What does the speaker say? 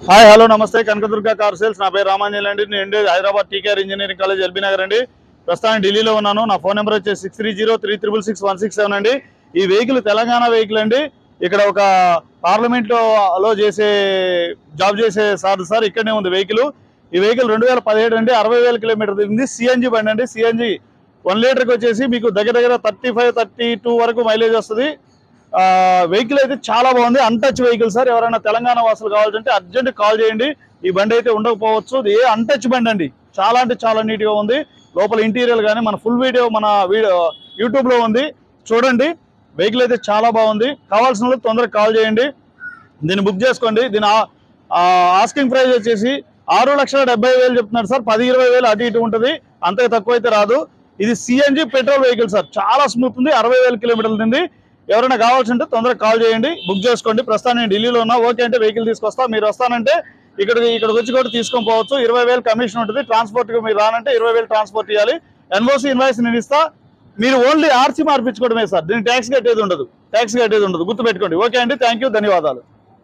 Hi hello నమస్తే Kanakadurga car sales. నా పేరు రామాంజలి అండి. నేను Hyderabad TKR engineering college LB Nagar అండి. ప్రస్తుతానికి ఢిల్లీలో ఉన్నాను. నా ఫోన్ నెంబర్ వచ్చేసి 6303666167 అండి. ఈ వెహికల్ తెలంగాణ వెహికల్ అండి. ఇక్కడ ఒక పార్లమెంట్లో చేసే జాబ్ చేసే సార్ ఇక్కడనే ఉంది వెహికల్. ఈ వెహికల్ 2017 అండి. 60,000 కిలోమీటర్ తిరిగింది. సిఎన్జి బండి అండి. సిఎన్జి 1 లీటర్కి వచ్చేసి మీకు దగ్గర 35-32 వరకు మైలేజ్ వస్తుంది. వెహికల్ అయితే చాలా బాగుంది. Untouch vehicle sir. ఎవరైనా తెలంగాణ వాసులు కావాలంటే అర్జెంట్ కాల్ చేయండి. ఈ బండి అయితే ఉండకపోవచ్చు. ఇది అన్టచ్ బండి అండి. చాలా అంటే చాలా నీట్గా ఉంది. లోపల ఇంటీరియర్ కానీ మన ఫుల్ వీడియో మన యూట్యూబ్లో ఉంది, చూడండి. వెహికల్ అయితే చాలా బాగుంది. కావాల్సిన వాళ్ళు తొందరగా కాల్ చేయండి. దీన్ని బుక్ చేసుకోండి. దీని ఆస్కింగ్ ప్రైస్ వచ్చేసి 6,70,000 చెప్తున్నారు సార్. 10-20,000 అటు ఇటు ఉంటుంది, అంతే తక్కువ అయితే రాదు. ఇది సిఎన్జి పెట్రోల్ వెహికల్ సార్. చాలా స్మూత్ ఉంది. 60,000 కిలోమీటర్లు ఉంది. ఎవరైనా కావాల్సి ఉంటే తొందరగా కాల్ చేయండి, బుక్ చేసుకోండి. ప్రస్తుతం నేను ఢిల్లీలో ఉన్నా. ఓకే అంటే వెహికల్ తీసుకొస్తా. మీరు వస్తానంటే ఇక్కడికి వచ్చి కూడా తీసుకొని పోవచ్చు. 20,000 కమిషన్ ఉంటుంది. ట్రాన్స్పోర్ట్కి మీరు రానంటే 20,000 ట్రాన్స్పోర్ట్ ఇవ్వాలి. ఎన్ఓసి ఇన్వాయిస్ నేను ఇస్తా. మీరు ఓన్లీ ఆర్సీ మార్పించుకోవడమే సార్. దీనికి ట్యాక్స్ కట్టేది ఉండదు. గుర్తుపెట్టుకోండి. ఓకే అండి, థ్యాంక్ యూ, ధన్యవాదాలు.